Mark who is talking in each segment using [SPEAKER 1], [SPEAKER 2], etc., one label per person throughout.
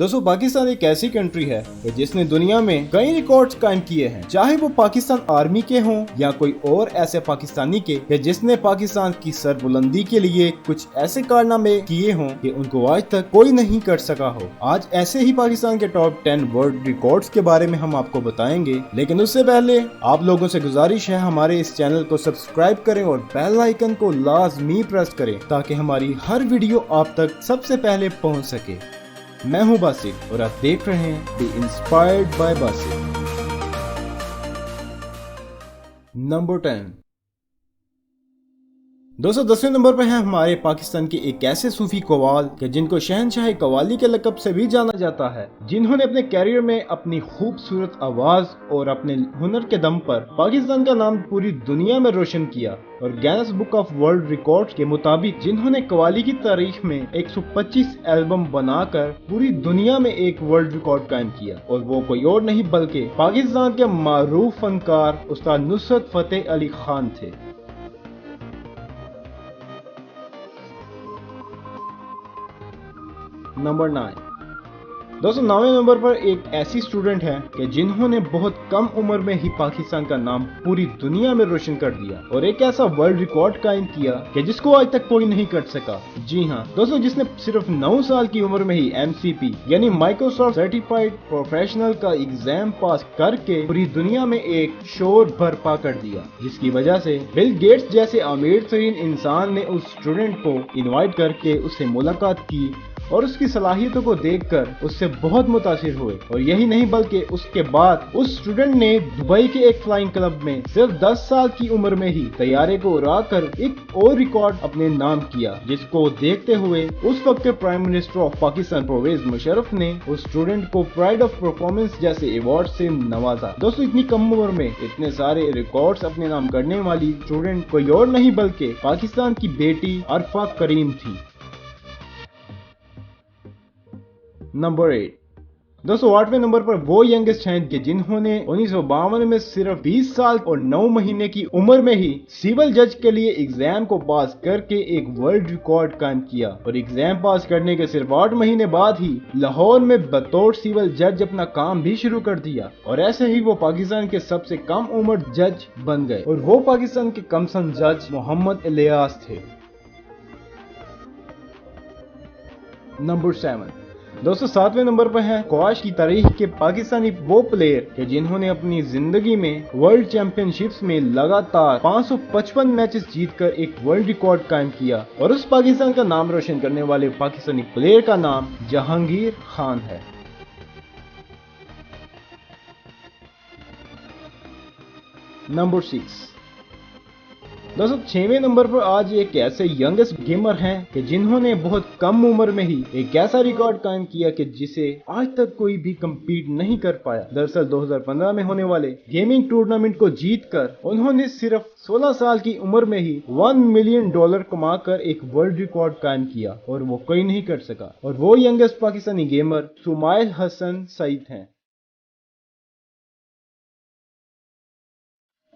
[SPEAKER 1] दोस्तों पाकिस्तान एक ऐसी कंट्री है कि जिसने दुनिया में कई रिकॉर्ड्स कायम किए हैं, चाहे वो पाकिस्तान आर्मी के हों या कोई और ऐसे पाकिस्तानी के जिसने पाकिस्तान की सरबुलंदी के लिए कुछ ऐसे कारनामे किए हों कि उनको आज तक कोई नहीं कर सका हो। आज ऐसे ही पाकिस्तान के टॉप 10 वर्ल्ड रिकॉर्ड्स के बारे में हम आपको बताएंगे, लेकिन उससे पहले आप लोगों से गुजारिश है हमारे इस चैनल को सब्सक्राइब करें और बेल आइकन को लाजमी प्रेस करें ताकि हमारी हर वीडियो आप तक सबसे पहले पहुंच सके। मैं हूं बासित और आप देख रहे हैं B inspired by Basit. Number 10। दोस्तों 10वें नंबर पर है हमारे पाकिस्तान के एक ऐसे सूफी कव्वाल के जिनको शहनशाह कव्वाली के लक़ब से भी जाना जाता है, जिन्होंने अपने कैरियर में अपनी खूबसूरत आवाज और अपने हुनर के दम पर पाकिस्तान का नाम पूरी दुनिया में रोशन किया। और Guinness book of world records के मुताबिक जिन्होंने कव्वाली की तारीख में 125 एल्बम बनाकर पूरी दुनिया में एक वर्ल्ड रिकॉर्ड कायम किया, और वो कोई और नहीं बल्कि पाकिस्तान के मारूफ फनकार उस्ताद नुसरत फतेह अली खान थे। नंबर 9। दोस्तों 9वें नंबर पर एक ऐसी स्टूडेंट है कि जिन्होंने बहुत कम उम्र में ही पाकिस्तान का नाम पूरी दुनिया में रोशन कर दिया और एक ऐसा वर्ल्ड रिकॉर्ड कायम किया कि जिसको आज तक कोई नहीं कर सका। जी हाँ दोस्तों, जिसने सिर्फ 9 साल की उम्र में ही MCP यानी माइक्रोसॉफ्ट सर्टिफाइड प्रोफेशनल का एग्जाम पास करके पूरी दुनिया में एक शोर बर्पा कर दिया, जिसकी वजह से बिल गेट्स जैसे अमीर तरीन इंसान ने उस स्टूडेंट को इन्वाइट करके उससे मुलाकात की और उसकी सलाहियतों को देखकर उससे बहुत मुतासिर हुए। और यही नहीं बल्कि उसके बाद उस स्टूडेंट ने दुबई के एक फ्लाइंग क्लब में सिर्फ 10 साल की उम्र में ही तैयारे को उड़ाकर एक और रिकॉर्ड अपने नाम किया, जिसको देखते हुए उस वक्त के prime minister of Pakistan Pervez Musharraf ने उस स्टूडेंट को प्राइड ऑफ परफॉर्मेंस जैसे अवार्ड से नवाजा। दोस्तों इतनी कम उम्र में इतने सारे रिकॉर्ड्स अपने नाम करने वाली स्टूडेंट कोई और नहीं बल्कि पाकिस्तान की बेटी अरफा करीम थी। नंबर 8। दोस्तों 8वें नंबर पर वो यंगेस्ट हैं कि जिन्होंने 1952 में सिर्फ 20 साल और 9 महीने की उम्र में ही सिविल जज के लिए एग्जाम को पास करके एक वर्ल्ड रिकॉर्ड कायम किया, और एग्जाम पास करने के सिर्फ 8 महीने बाद ही लाहौर में बतौर सिविल जज अपना काम भी शुरू कर दिया, और ऐसे ही वो पाकिस्तान के सबसे कम उम्र जज बन गए, और वो पाकिस्तान के कमसन जज मोहम्मद इलियास थे। नंबर 7। दोस्तों 7वें नंबर पर है स्क्वैश की तारीख के पाकिस्तानी वो प्लेयर के जिन्होंने अपनी जिंदगी में वर्ल्ड चैंपियनशिप्स में लगातार 555 मैचेस जीतकर एक वर्ल्ड रिकॉर्ड कायम किया, और उस पाकिस्तान का नाम रोशन करने वाले पाकिस्तानी प्लेयर का नाम जहांगीर खान है। नंबर 6। दोस्तों 6वें नंबर पर आज एक ऐसे यंगेस्ट गेमर हैं कि जिन्होंने बहुत कम उम्र में ही एक ऐसा रिकॉर्ड कायम किया कि जिसे आज तक कोई भी कम्पीट नहीं कर पाया। दरअसल 2015 में होने वाले गेमिंग टूर्नामेंट को जीतकर उन्होंने सिर्फ 16 साल की उम्र में ही $1 मिलियन कमाकर एक वर्ल्ड रिकॉर्ड कायम किया, और वो कोई नहीं कर सका, और वो यंगेस्ट पाकिस्तानी गेमर सुमाइल हसन सईद हैं।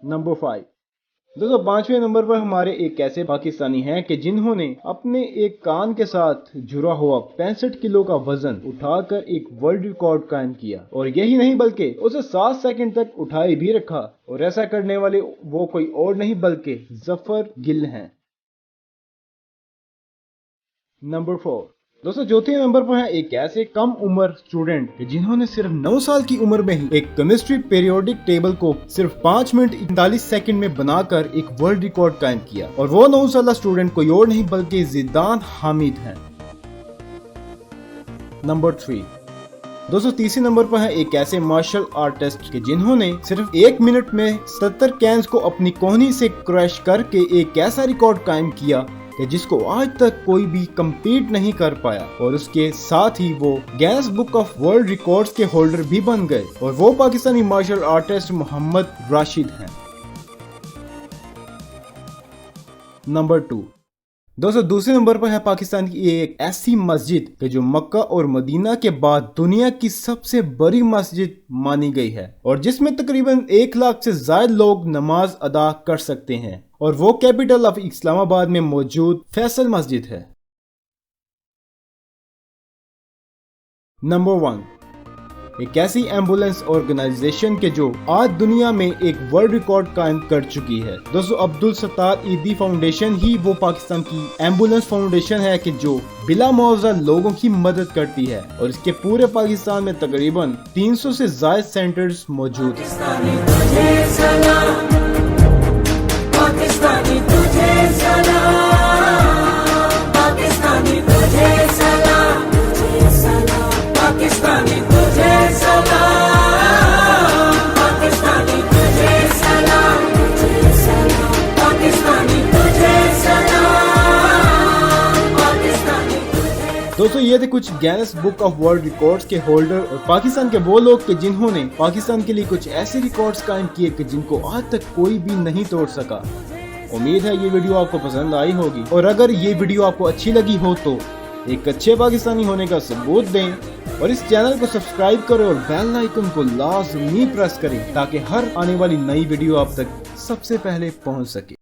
[SPEAKER 1] नंबर 5। दोस्तों 5वें नंबर पर हमारे एक ऐसे पाकिस्तानी हैं कि जिन्होंने अपने एक कान के साथ जुड़ा हुआ 65 किलो का वजन उठाकर एक वर्ल्ड रिकॉर्ड कायम किया, और यही नहीं बल्कि उसे 7 सेकंड तक उठाए भी रखा, और ऐसा करने वाले वो कोई और नहीं बल्कि जफर गिल हैं। नंबर 4। दोस्तों चौथे नंबर पर है एक ऐसे कम उम्र स्टूडेंट जिन्होंने सिर्फ 9 साल की उम्र में ही एक केमिस्ट्री पीरियोडिक टेबल को सिर्फ 5 मिनट 41 सेकंड में बनाकर एक वर्ल्ड रिकॉर्ड कायम किया, और वो 9 साल स्टूडेंट कोई और नहीं बल्कि जिदान हामिद हैं। नंबर 3। दोस्तों तीसरे नंबर पर है एक ऐसे मार्शल आर्टिस्ट के जिन्होंने सिर्फ 1 मिनट में 70 कैंस को अपनी कोहनी से क्रैश करके एक ऐसा रिकॉर्ड कायम किया कि जिसको आज तक कोई भी कम्पीट नहीं कर पाया, और उसके साथ ही वो Guinness book of world records के होल्डर भी बन गए, और वो पाकिस्तानी मार्शल आर्टिस्ट मोहम्मद राशिद हैं। नंबर 2। दोस्तों दूसरे नंबर पर है पाकिस्तान की एक ऐसी मस्जिद कि जो मक्का और मदीना के बाद दुनिया की सबसे बड़ी मस्जिद मानी गई है, और जिसमें तकरीबन 1 लाख से ज्यादा लोग नमाज अदा कर सकते हैं, और वो कैपिटल ऑफ इस्लामाबाद में मौजूद फैसल मस्जिद है। नंबर 1, एक ऐसी एम्बुलेंस ऑर्गेनाइजेशन के जो आज दुनिया में एक वर्ल्ड रिकॉर्ड कायम कर चुकी है। दोस्तों, अब्दुल सत्तार ईदी फाउंडेशन ही वो पाकिस्तान की एम्बुलेंस फाउंडेशन है कि जो बिला मुआवजा लोगों की मदद करती है और इसके पूरे पाकिस्तान में तकरीबन 300 से ज्यादा सेंटर्स मौजूद हैं। दोस्तों, ये थे कुछ Guinness book of world records के होल्डर और पाकिस्तान के वो लोग के जिन्होंने पाकिस्तान के लिए कुछ ऐसे रिकॉर्ड्स कायम किए कि जिनको आज तक कोई भी नहीं तोड़ सका। उम्मीद है ये वीडियो आपको पसंद आई होगी, और अगर ये वीडियो आपको अच्छी लगी हो तो एक अच्छे पाकिस्तानी होने का सबूत दें और इस चैनल को सब्सक्राइब करें और बेल आइकन को लाजमी प्रेस करें ताकि हर आने वाली नई वीडियो आप तक सबसे पहले पहुंच सके।